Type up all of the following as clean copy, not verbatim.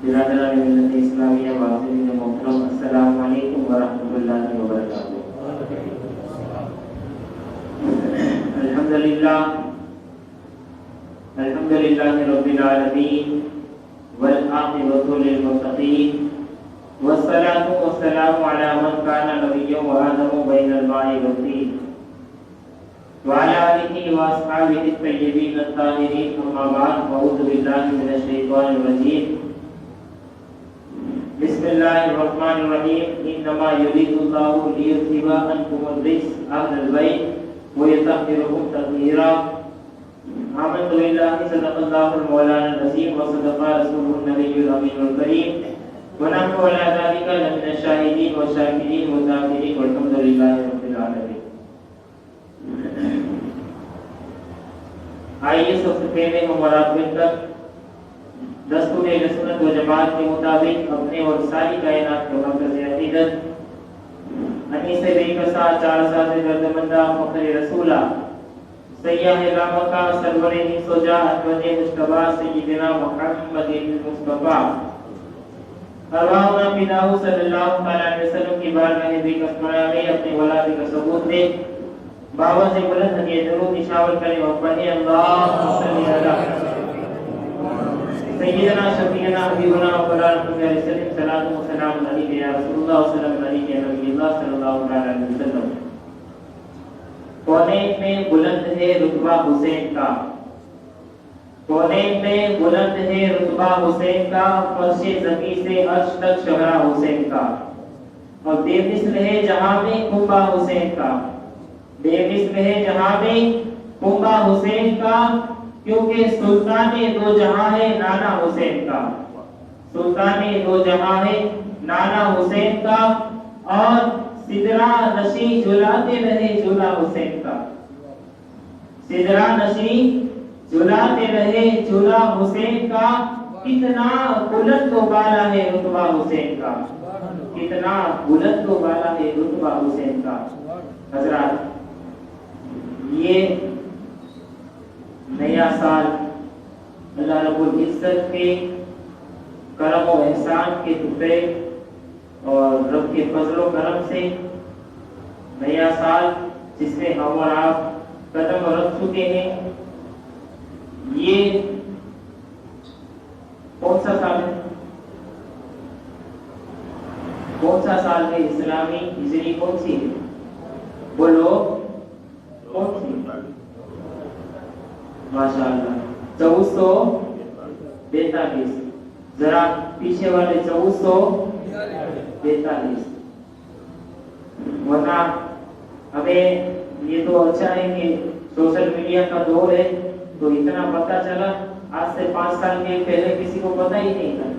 برادران ملت اسلامیہ واقعین محترم، السلام علیکم ورحمۃ اللہ وبرکاتہ۔ الحمدللہ رب العالمین والعاقبۃ للمتقین والصلاة والسلام علی من کان نبیا وآدم بین الماء والطین وعلى آلہ واصحابہ الطیبین الطاہرین، اما بعد، اعوذ باللہ من الشیطان الرجیم، بسم اللہ الرحمن الرحیم۔ انما یرید اللہ لیذھب عنکم الرجس اہل البیت ویطہرکم تطہیرا۔ آمنت باللہ، صدق اللہ المولانا العظیم وصدق رسولہ النبی الامین الکریم، ونحن علی ذلک لمن الشاہدین والشاکرین والذاکرین والحمد للہ رب العالمین۔ آئیے سب سے پہلے ہم اور آپ مل کر دستور اہل سنت و جماعت کے مطابق اپنے اور ساری کائنات کے مرکز عقیدت انیس بے کسا چار ساز دردمندہ فخر رسولہ سیاح لامکہ سرور سجا احمد مصطفیٰ سیدنا محمد مصطفیٰ ارواحنا فداہ صلی اللہ علیہ وسلم کی بارگاہ بے کسمایا میں اپنے ولادت کا ثبوت دے، باوا سے بلند ہدیہ درود نشاور کریں اور پڑھیں اللہم صلی علی سیدنا شفیعنا حبیبنا وقرار علیہ وسلم، صلاۃ و سلام علیک یا رسول اللہ، وسلم علیک یا نبی اللہ صلی اللہ علیہ وسلم۔ کونین میں بلند ہے رتبہ حسین کا، کونین میں بلند ہے رتبہ حسین کا، فرش زمین سے عرش تک شہرہ حسین کا، اور بے مثل ہے جہاں میں کنبہ حسین کا، بے مثل ہے جہاں میں کنبہ حسین کا، کیونکہ سلطان دو جہاں ہے نانا حسین کا، سلطان دو جہاں ہے نانا حسین کا، اور سدرا نشی جھلاتے رہے جھولا حسین کا، سدرا نشی جھلاتے رہے جھولا حسین کا، کتنا بلند و بالا ہے رتبہ حسین کا، کتنا بلند و بالا ہے رتبہ حسین کا۔ حضرات، یہ نیا سال اللہ رب العزت کے کرم و احسان کے تحفے اور رب کے فضل و کرم سے نیا سال جس میں ہم اور آپ قدم رکھ چکے ہیں، یہ کون سا سال ہے؟ کون سا سال ہے؟ اسلامی ہجری کون سی ہے؟ بولو کون سی؟ ماشاءاللہ 1442۔ ذرا پیچھے والے 1442۔ ورنہ ہمیں یہ تو اچھا ہے کہ سوشل میڈیا کا دور ہے تو اتنا پتہ چلا، آج سے 5 سال کے پہلے کسی کو پتہ ہی نہیں تھا۔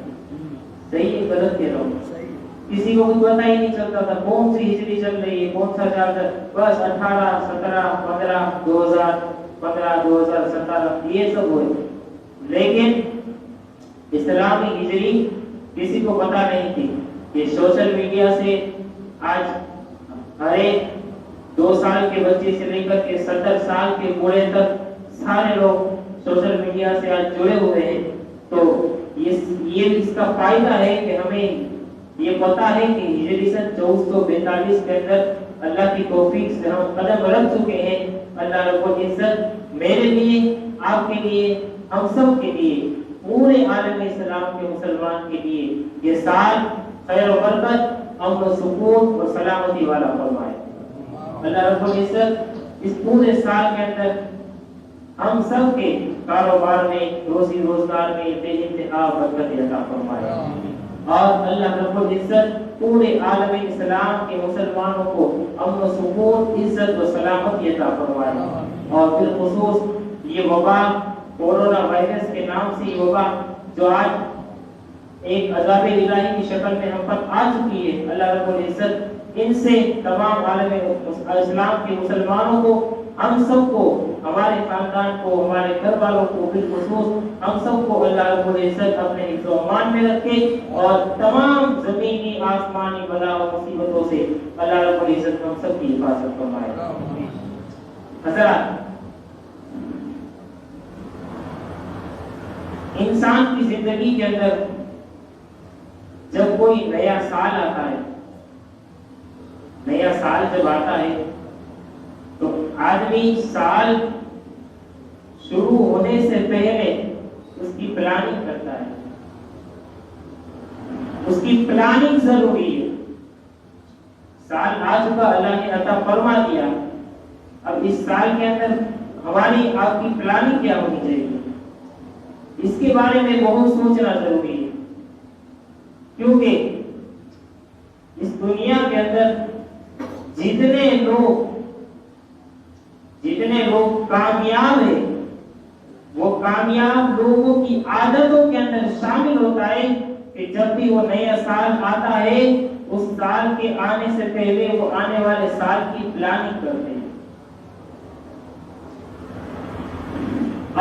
صحیح ہے غلط کہہ رہا ہوں؟ کسی کو کچھ پتہ ہی نہیں چلتا تھا کون سی ہجری چل رہی ہے، کون سا چل رہا ہے، بس 18 17 15 2015 2017 یہ سب ہوئے، لیکن اسلامی ہجری کسی کو پتہ نہیں تھی کہ سوشل میڈیا سے آج ہر ایک 2 سال کے بچے سے لے کر کے 70 سال کے بوڑھے تک سارے لوگ سوشل میڈیا سے آج جڑے ہوئے ہیں۔ تو یہ اس کا فائدہ ہے کہ ہمیں یہ پتا ہے کہ ہجری سن 1442 کے اندر اللہ کی توفیق سے ہم قدم رکھ چکے ہیں۔ اللہ رب العزت میرے لیے، آپ کے لیے، ہم سب کے لیے، پورے عالم اسلام کے مسلمان کے لیے یہ سال خیر و برکت، امن و سکون اور سلامتی والا فرمائے۔ اللہ رب العزت اس پورے سال کے اندر ہم سب کے کاروبار میں، روزی روزگار میں بے انتہا برکت عطا فرمائے، اور اللہ رب العزت پورے عالم اسلام کے مسلمانوں کو امن و سکون، عزت و سلامتی عطا فرمائے، اور بالخصوص یہ وبا، کورونا وائرس کے نام سے یہ وبا جو آج ایک عذاب الہی کی شکل میں ہم پر آ چکی ہے، اللہ رب العزت ان سے تمام عالم اسلام کے مسلمانوں کو، ہم سب کو، ہمارے خاندان کو، ہمارے گھر والوں کو، بالخصوص ہم سب کو اللہ رب العزت اپنے حفظ و امان میں رکھے، اور تمام زمینی آسمانی بلا و مصیبتوں سے اللہ رب العزت ہم سب کی حفاظت فرمائے۔ حضرات، انسان کی زندگی کے اندر جب کوئی نیا سال آتا ہے، نیا سال جب آتا ہے تو آدمی سال شروع ہونے سے پہلے اس کی پلاننگ کرتا ہے، اس کی پلاننگ ضروری ہے۔ سال آ چکا، اللہ نے عطا فرما دیا، اب اس سال کے اندر ہماری آپ کی پلاننگ کیا ہونی چاہیے، اس کے بارے میں بہت سوچنا ضروری ہے، کیونکہ اس دنیا کے اندر جتنے لوگ کامیاب ہیں، وہ کامیاب لوگوں کی عادتوں کے اندر شامل ہوتا ہے کہ جب بھی وہ نیا سال آتا ہے اس سال کے آنے سے پہلے وہ آنے والے سال کی پلاننگ کرتے ہیں،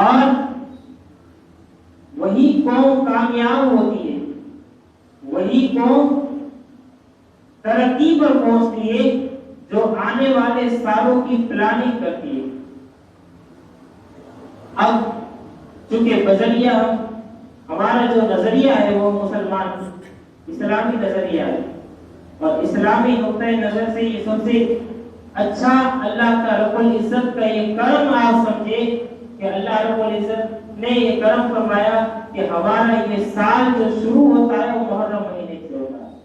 اور وہی قوم کامیاب ہوتی ہے، وہی قوم ترقی پر پہنچتی ہے جو آنے والے سالوں کی پلاننگ کرتی ہے۔ اب چونکہ بذریعہ ہمارا جو نظریہ ہے وہ مسلمان اسلامی نظریہ ہے، اور اسلامی نقطۂ نظر سے یہ سب سے اچھا اللہ کا رب العزت کا یہ کرم آپ سمجھے کہ اللہ رب العزت نے یہ کرم فرمایا کہ ہمارا یہ سال جو شروع ہوتا ہے وہ محرم مہینے سے ہوتا ہے۔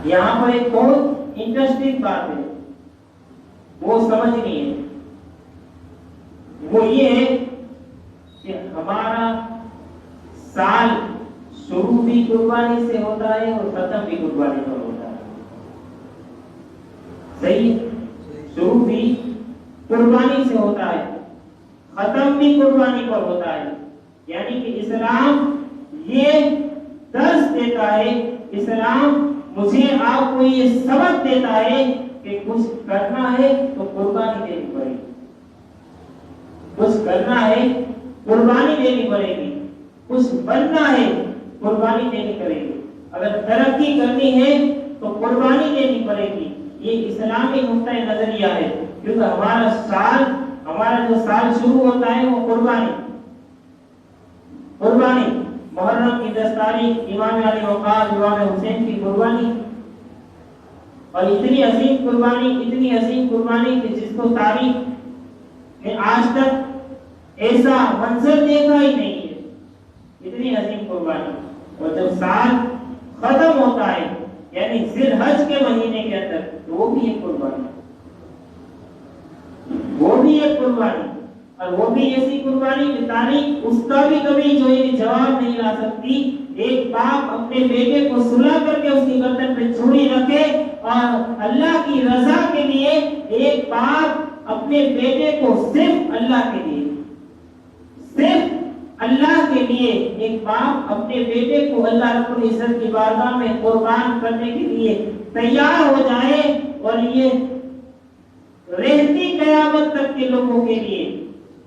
یہاں پر ایک بہت انٹرسٹنگ بات ہے، وہ سمجھنی ہے، وہ یہ ہے کہ ہمارا سال شروع بھی قربانی سے ہوتا ہے اور ختم بھی قربانی پر ہوتا ہے، صحیح؟ شروع بھی قربانی سے ہوتا ہے، ختم بھی قربانی پر ہوتا ہے، یعنی کہ اسلام یہ درس دیتا ہے، اسلام مجھے آپ کو یہ سبق دیتا ہے کہ کچھ کرنا ہے تو قربانی دینی پڑے گی، کچھ کرنا ہے قربانی دینی پڑے گی، کچھ بننا ہے قربانی دینی پڑے گی، اگر ترقی کرنی ہے تو قربانی دینی پڑے گی۔ یہ اسلامی نقطۂ نظریہ ہے، کیونکہ ہمارا جو سال شروع ہوتا ہے وہ قربانی محرم کی 10 تاریخ امام علی وقاص امام حسین کی قربانی، اور اتنی عظیم قربانی کہ جس کو تاریخ میں آج تک ایسا منظر دیکھا ہی نہیں ہے، اتنی عظیم قربانی۔ اور جب سال ختم ہوتا ہے یعنی ذی الحج کے مہینے کے اندر تو وہ بھی ایک قربانی، اور وہ بھی ایسی قربانی کہ تاریخ اس کا بھی کبھی جو یہ جواب نہیں لا سکتی۔ ایک باپ اپنے بیٹے کو سلا کر کے اس کی گردن پہ چھری رکھے، اور اللہ کی رضا کے لیے ایک باپ اپنے بیٹے کو صرف اللہ کے لیے ایک باپ اپنے بیٹے کو اللہ رب العزت کی بارگاہ میں قربان کرنے کے لیے تیار ہو جائے، اور یہ رہتی قیامت تک کے لوگوں کے لیے،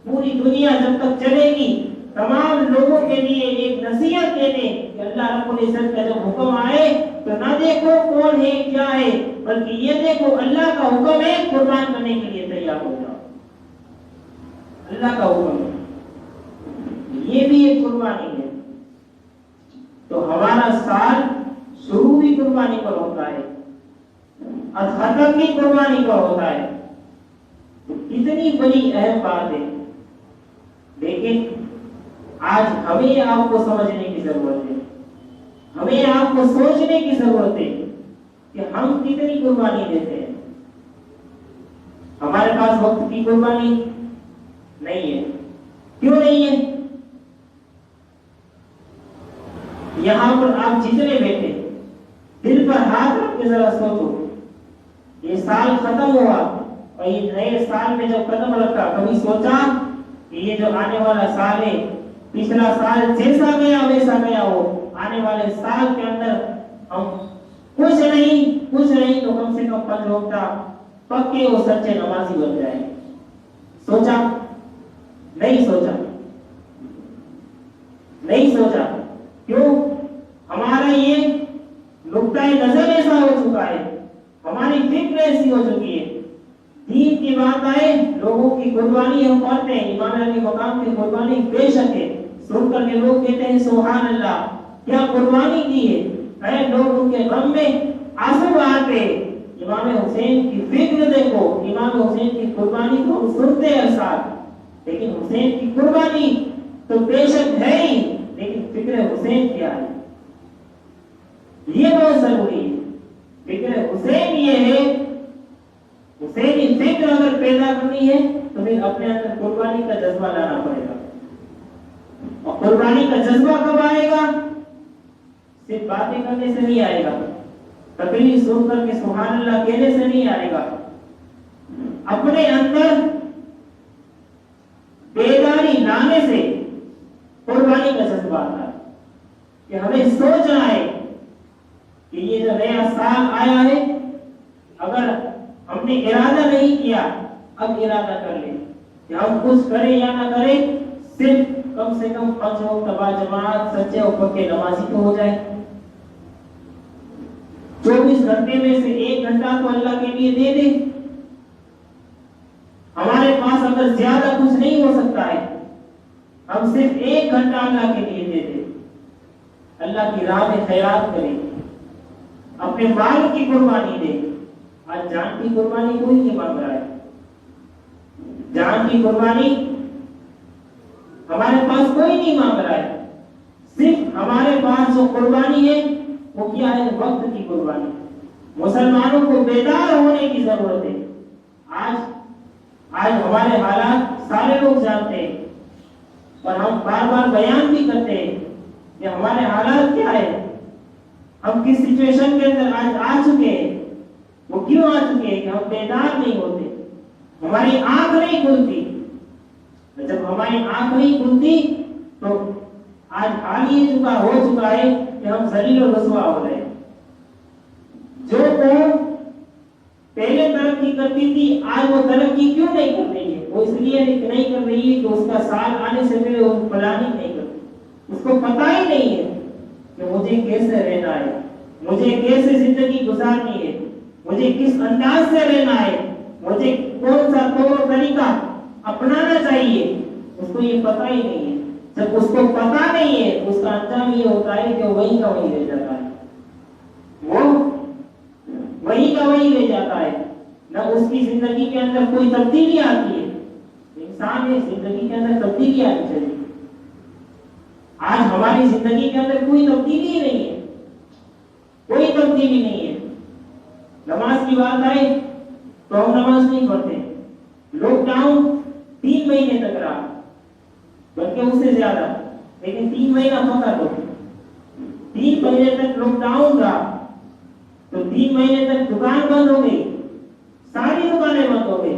پوری دنیا جب تک چلے گی تمام لوگوں کے لیے ایک نصیحت دے دیں کہ اللہ رب العزت کا جب حکم آئے تو نہ دیکھو کون ہے کیا ہے، بلکہ یہ دیکھو اللہ کا حکم ہے، قربان کرنے کے لیے تیار ہو جاؤ، اللہ کا حکم ہے، یہ بھی ایک قربانی ہے۔ تو ہمارا سال شروع بھی قربانی پر ہوتا ہے اور ختم بھی قربانی پر ہوتا ہے، اتنی بڑی اہم بات ہے، لیکن آج ہمیں آپ کو سمجھنے کی ضرورت ہے، ہمیں آپ کو سوچنے کی ضرورت ہے کہ ہم کتنی قربانی دیتے ہیں۔ ہمارے پاس وقت کی قربانی نہیں ہے، کیوں نہیں ہے؟ یہاں پر آپ جتنے بیٹھے دل پر ہاتھ رکھ کے ذرا سوچو، یہ سال ختم ہوا اور یہ نئے سال میں جب قدم رکھا، کبھی سوچا کہ یہ جو آنے والا سال ہے، پچھلا سال جیسا گیا ویسا گیا ہو، آنے والے سال کے اندر ہم کچھ نہیں تو کم سے کم 5 وقت پکے اور سچے نمازی بن جائیں؟ سوچا؟ نہیں سوچا، کیوں؟ ہمارا یہ نقطۂ نظر ایسا ہو چکا ہے، ہماری فکر ایسی ہو چکی ہے، دین کی بات آئے لوگوں کی قربانی ہم پڑھتے ہیں، امام علی مقام کی قربانی بے شک ہے، سن کر کے لوگ کہتے ہیں سبحان اللہ، کیا قربانی دی ہے، لوگ ان کے غم میں آنسو بہاتے۔ امام حسین کی فکر دیکھو، امام حسین کی قربانی کو ہم سنتے ہیں ساتھ، لیکن حسین کی قربانی تو بے شک ہے ہی، لیکن فکر حسین کیا ہے، یہ بہت ضروری ہے۔ فکر حسین یہ ہے، حسینی فکر اگر پیدا کرنی ہے تو پھر اپنے اندر قربانی کا جذبہ لانا پڑے گا۔ اور قربانی کا جذبہ کب آئے گا؟ صرف باتیں کرنے سے نہیں آئے گا، تقریر سن کر کے سبحان اللہ کہنے سے نہیں آئے گا، اپنے اندر بیداری لانے سے قربانی کا جذبہ آتا ہے، کہ ہمیں سوچنا ہے کہ یہ جو نیا سال آیا ہے، اگر ہم نے ارادہ نہیں کیا اب ارادہ کر لیں کہ ہم کچھ کریں یا نہ کریں، صرف کم سے کم 5 وقت با جماعت سچے اور پکے نمازی تو ہو جائے۔ 24 گھنٹے میں سے 1 گھنٹہ تو اللہ کے لیے دے دیں۔ ہمارے پاس اگر زیادہ کچھ نہیں ہو سکتا ہے، ہم صرف 1 گھنٹہ اللہ کے لیے دے دیں، اللہ کی راہ میں خیرات کریں، اپنے مال کی قربانی دیں۔ آج جان کی قربانی کوئی نہیں مانگ رہا ہے، جان کی قربانی ہمارے پاس کوئی نہیں مانگ رہا ہے، صرف ہمارے پاس جو قربانی ہے وہ کیا ہے؟ وقت کی قربانی۔ مسلمانوں کو بیدار ہونے کی ضرورت ہے۔ آج ہمارے حالات سارے لوگ جانتے ہیں، اور ہم بار بار بیان بھی کرتے ہیں کہ ہمارے حالات کیا ہے، ہم کس سچویشن کے اندر آج آ چکے ہیں۔ وہ کیوں آ چکے ہیں کہ ہم بیدار نہیں ہوتے، ہماری آنکھ نہیں کھلتی۔ جب ہماری آنکھ نہیں کھلتی تو آج حال یہ ہو چکا ہے کہ ہم ذلیل و رسوا ہو رہے ہیں۔ جو قوم پہلے ترقی کرتی تھی آج وہ ترقی کیوں نہیں کر رہی ہے؟ وہ اس لیے نہیں کر رہی ہے کہ اس کا سال آنے سے پہلے وہ پلاننگ نہیں کرتی، اس کو پتہ ہی نہیں ہے کہ مجھے کیسے رہنا ہے، مجھے کیسے زندگی گزارنی ہے، مجھے کس انداز سے رہنا ہے، مجھے کون سا طور طریقہ اپنانا چاہیے، اس کو یہ پتہ ہی نہیں ہے۔ جب اس کو پتہ نہیں ہے اس کا انجام یہ ہوتا ہے کہ وہی کا وہی رہ جاتا ہے، وہ وہی کا وہی رہ جاتا ہے، نہ اس کی زندگی کے اندر کوئی تبدیلی آتی ہے۔ انسان ہے، زندگی کے اندر تبدیلی آنی چاہیے۔ آج ہماری زندگی کے اندر کوئی تبدیلی ہی نہیں ہے، کوئی تبدیلی نہیں ہے۔ نماز کی بات آئے تو ہم نماز نہیں پڑھتے۔ لاک ڈاؤن 3 مہینے تک رہا، بلکہ اس سے زیادہ، لیکن 3 مہینہ فقط ہو، 3 مہینے تک لاک ڈاؤن رہا تو 3 مہینے تک دکان بند ہو گئی، ساری دکانیں بند ہو گئی۔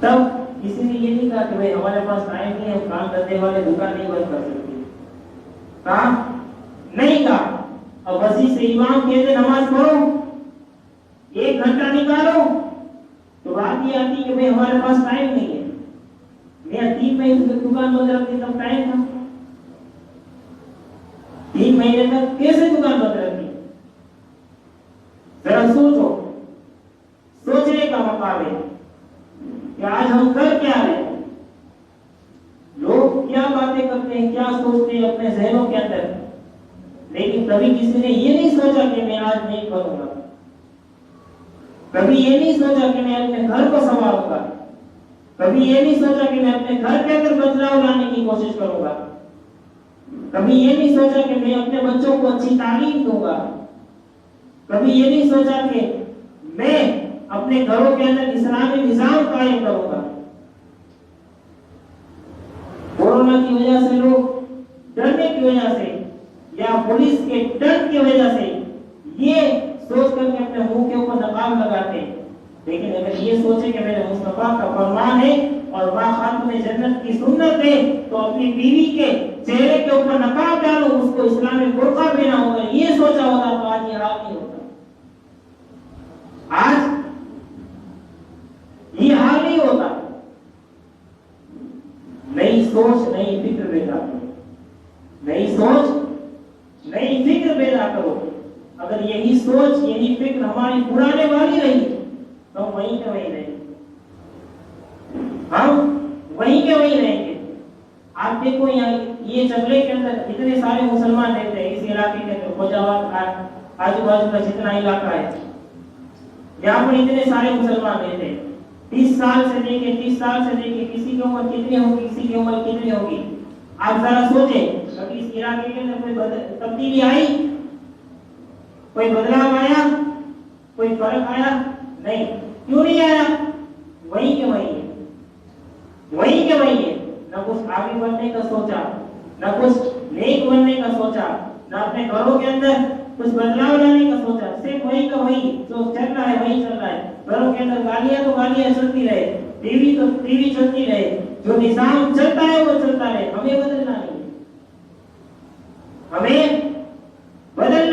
تب کسی نے یہ نہیں کہا کہ بھائی ہمارے پاس ٹائم نہیں ہے، کام کرنے والے دکان نہیں بند کر سکتے، کام نہیں کہا۔ اب وسیع سے امام کہتے نماز پڑھو، 1 گھنٹہ نکالو، تو بات یہ آتی کہ بھائی ہمارے پاس ٹائم نہیں ہے۔ میں 3 مہینے تک دکان بند رکھتی تب ٹائم تھا، 3 مہینے تک کیسے دکان بند رکھتی؟ ذرا سوچو، سوچنے کا مقام ہے کہ آج ہم کر کیا رہے ہیں، لوگ کیا باتیں کرتے ہیں، کیا سوچتے ہیں اپنے ذہنوں کے اندر، لیکن کبھی کسی نے یہ نہیں سوچا کہ میں آج نہیں کروں گا، کبھی یہ نہیں سوچا کہ میں اپنے گھر کو سنبھالوں گا، کبھی یہ نہیں سوچا کہ میں اپنے گھر کے اندر بدلاؤ لانے کی کوشش کروں گا، کبھی یہ نہیں سوچا کہ میں اپنے بچوں کو اچھی تعلیم دوں گا، کبھی یہ نہیں سوچا کہ میں اپنے گھروں کے اندر اسلامی نظام قائم کروں گا۔ کورونا کی وجہ سے لوگ ڈرنے کی وجہ سے یا پولیس کے ڈر کی وجہ سے یہ سوچ کر کے اپنے منہ کے اوپر نقاب لگاتے ہیں، لیکن اگر یہ سوچے کہ میرے مصطفیٰ کا فرمان ہے اور ماں خاتون جنت کی سنت ہے تو اپنی بیوی کے چہرے کے اوپر نقاب ڈالو، اس کو اسلامی برقع پہنا ہوگا، یہ سوچا ہوگا تو آج یہ حال نہیں ہوتا، آج یہ حال نہیں ہوتا۔ نئی سوچ نئی فکر پیدا کرو، نئی سوچ نئی فکر پیدا کرو۔ اگر یہی سوچ یہی فکر ہماری پرانے والی رہی تو ہم وہیں کے وہیں رہیں گے، ہم وہیں کے وہیں رہیں گے۔ آپ دیکھو یہاں یہ جنگلے کے اندر اتنے سارے مسلمان رہتے ہیں، اس علاقے کے اندر فوجاواد آجو باجو کا جتنا علاقہ ہے یہاں پر اتنے سارے مسلمان رہتے ہیں، 30 سال سے لے کے کسی کی عمر کتنی ہوگی، کسی کی عمر کتنی ہوگی، آپ ذرا سوچیں کبھی اس علاقے کے اندر کوئی تبدیلی آئی، کوئی بدلاؤ آیا، کوئی فرق آیا؟ نہیں۔ کیوں نہیں آیا؟ وہی کے وہی ہے، نہ کچھ آگے بڑھنے کا سوچا، نہ کچھ نیک بننے کا سوچا، نہ اپنے گھروں کے اندر کچھ بدلاؤ لانے کا سوچا، صرف وہی کا وہی جو چل رہا ہے وہی چل رہا ہے۔ گھروں کے اندر گالیاں تو گالیاں چلتی رہے، ٹی وی چلتی رہے، جو نظام چلتا ہے وہ چلتا رہے، ہمیں بدلنا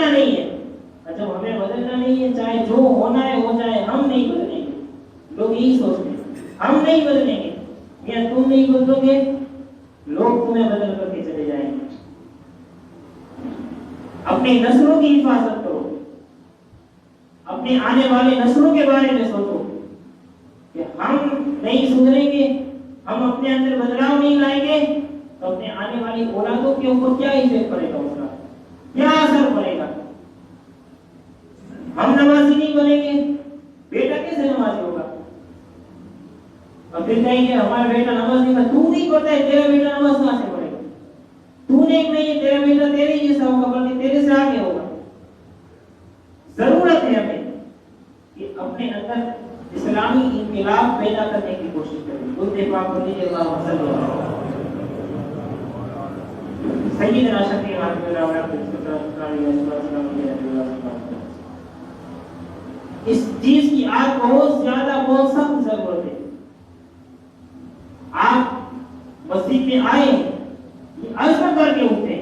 نہیں ہے، جب ہمیں بدلنا نہیں ہے چاہے جو ہونا ہے ہو جائے، ہم نہیں بدلیں گے۔ لوگ یہی سوچتے ہیں ہم نہیں بدلیں گے، یا تم نہیں بدلو گے لوگ تمہیں بدل کر کے چلے جائیں گے۔ اپنی نسلوں کی حفاظت کرو، اپنے آنے والے نسلوں کے بارے میں سوچو کہ ہم نہیں سدھریں گے، ہم اپنے اندر بدلاؤ نہیں لائیں گے تو اپنے آنے والی اولادوں کے اوپر کیا ایفیکٹ پڑے گا، اس کا کیا اثر پڑے گا؟ ہم نمازی نہیں بنیں گے، بیٹا کیسے نمازی ہوگا؟ اور پھر کہیں گے ہمارا بیٹا نماز نہیں پڑھتا، تو نہیں پڑھتا ہے تیرا بیٹا نماز کہاں سے پڑھے گا؟ تو نیک نہیں ہے، تیرا بیٹا تیرے جیسا ہوگا بلکہ تیرے سے آگے ہوگا۔ ضرورت ہے ہمیں کہ اپنے اندر اسلامی انقلاب پیدا کرنے کی کوشش کریں۔ درود پاک پڑھیے اللہم صلی اللہ علیہ وسلم سیدنا شفیع اللہ علیہ۔ اس چیز کی آج بہت زیادہ بہت سخت ضرورت ہے۔ آپ مسجد میں آئے، یہ عزم کر کے اٹھے،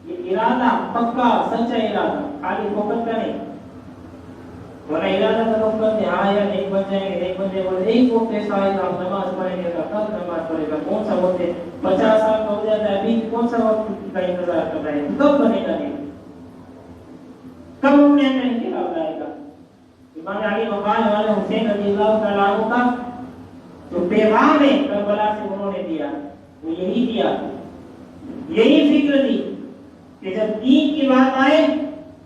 یہ ارادہ پکا سچا ارادہ، خالی فوکس کا نہیں، ورنہ ارادہ کرو کرتے ہاں یا نہیں بن جائیں گے، ایک وقت ایسا آئے گا ہم نماز پڑھیں گے، کل نماز پڑھے گا، کون سا وقت ہے 50 سال کا ہو جاتا ہے، ابھی کون سا وقت کا انتظار کر رہا ہے، کب بنے گا؟ نہیں، کب اپنے اندر انقلاب آئے گا؟ امام علی مقام والے حسین رضی اللہ تعالیٰ عنہ کا جو پیغام ہے کربلا سے انہوں نے دیا، وہ یہی دیا، یہی فکر دی کہ جب دین کی بات آئے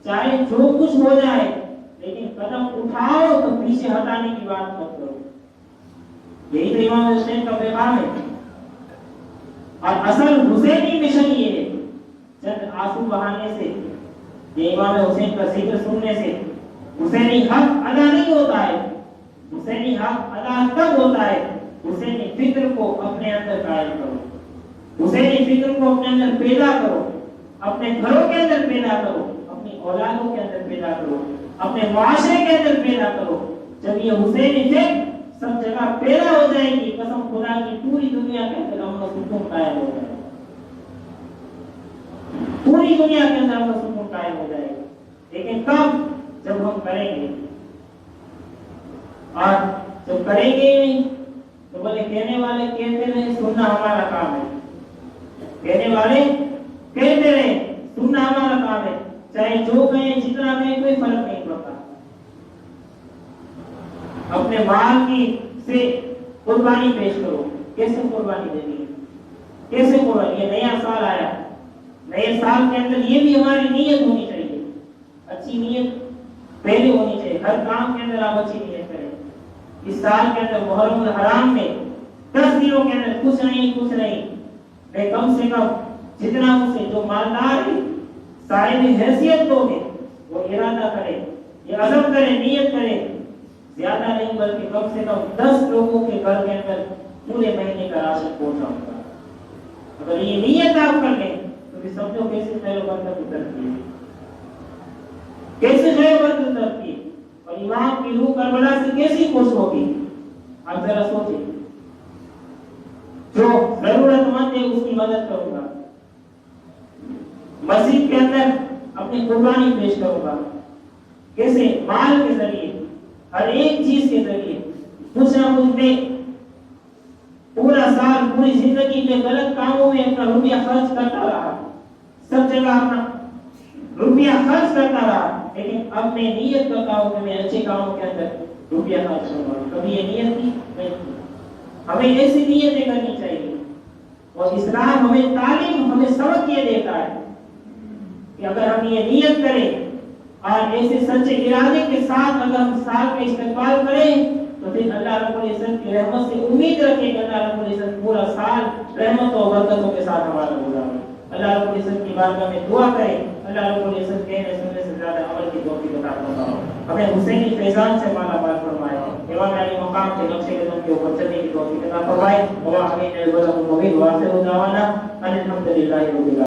چاہے جو کچھ ہو جائے لیکن قدم اٹھاؤ تو پیچھے ہٹانے کی بات مت کرو۔ یہی تو امام حسین کا پیغام ہے۔ اور اصل حسینی مشن یہ ہے، چند آنسو بہانے سے، یہ امام حسین کا ذکر سننے سے حسینی حق ادا نہیں ہوتا ہے۔ حسینی حق ادا تب ہوتا ہے حسینی فکر کو اپنے اندر قائم کرو، حسینی فکر کو اپنے اندر پیدا کرو، اپنے گھروں کے اندر پیدا کرو، اپنی اولادوں کے اندر پیدا کرو، اپنے معاشرے کے اندر پیدا کرو۔ جب یہ حسینی فکر سب جگہ پیدا ہو جائے گی، قسم خدا کی پوری دنیا کے اندر امن و سکون قائم ہو جائے گا، پوری دنیا کے اندر امن و سکون قائم ہو جائے گا۔ لیکن کب؟ جب ہم کریں گے، اور جب کریں گے ہی نہیں تو بولے کہنے والے کہتے رہے سننا ہمارا کام ہے، کہنے والے کہتے رہے سننا ہمارا کام ہے، چاہے جو کہیں جتنا کہیں کوئی فرق نہیں پڑتا۔ اپنے مال کی سے قربانی پیش کرو۔ کیسے قربانی دینی ہے؟ کیسے قربانی؟ یہ نیا سال آیا، نئے سال کے اندر یہ بھی ہماری نیت ہونی چاہیے، اچھی نیت پہلے ہونی چاہیے۔ ہر کام کے اندر آپ اچھی نیت کریں۔ اس سال کے اندر محرم الحرام میں 10 دنوں کے اندر کچھ نہیں، میں کم سے کم جتنا مجھ سے جو مالدار ہے صاحب حیثیت لوگ ہیں وہ ارادہ کرے، یہ عزم کرے، نیت کرے، زیادہ نہیں بلکہ کم سے کم 10 لوگوں کے گھر کے اندر پورے مہینے کا راشن پہنچاؤں گا۔ اگر یہ نیت آپ کر لیں تو پھر سمجھو کیسے خیر و برکت اترتی ہے، کیسے خیر و برکت اترتی ہے، اور امام کی روح کربلا سے کیسی خوش ہوگی۔ آپ ذرا سوچیں، جو ضرورت مند ہے اس کی مدد کروں گا، مسجد کے اندر اپنی قربانی پیش کروں گا، کیسے؟ مال کے ذریعے، ہر ایک چیز کے ذریعے، کچھ نہ کچھ میں پورا سال پوری زندگی میں غلط کاموں میں اپنا روپیہ خرچ کرتا رہا، سب جگہ اپنا روپیہ خرچ کرتا رہا، لیکن اب میں نیت کرتا ہوں کہ میں اچھے کاموں کے اندر روپیہ خرچ کروں گا۔ کبھی یہ نیت نہیں کی۔ ہمیں ایسی نیتیں کرنی چاہیے۔ اور اسلام ہمیں تعلیم، ہمیں سبق یہ دیتا ہے کہ اگر ہم یہ نیت کریں اور ایسے سچے ارادے کے ساتھ اگر ہم سال کا استقبال کریں تو پھر اللہ رب العزت کی رحمت سے امید رکھیں کہ اللہ رب العزت پورا سال رحمت و برکتوں کے ساتھ ہمارا گزارے۔ اللہ رب العزت کی بارگاہ میں دعا کریں، اللہ رب العزت کہنے سننے سے زیادہ عمل کی توفیق عطا فرمائے، ہمیں حسینی فیضان سے مالا مال فرمائے، امام علی مقام کے نقشے قدم کے اوپر چلنے کی توفیق عطا فرمائے۔ وآخر دعوانا ان الحمد للہ رب العالمین۔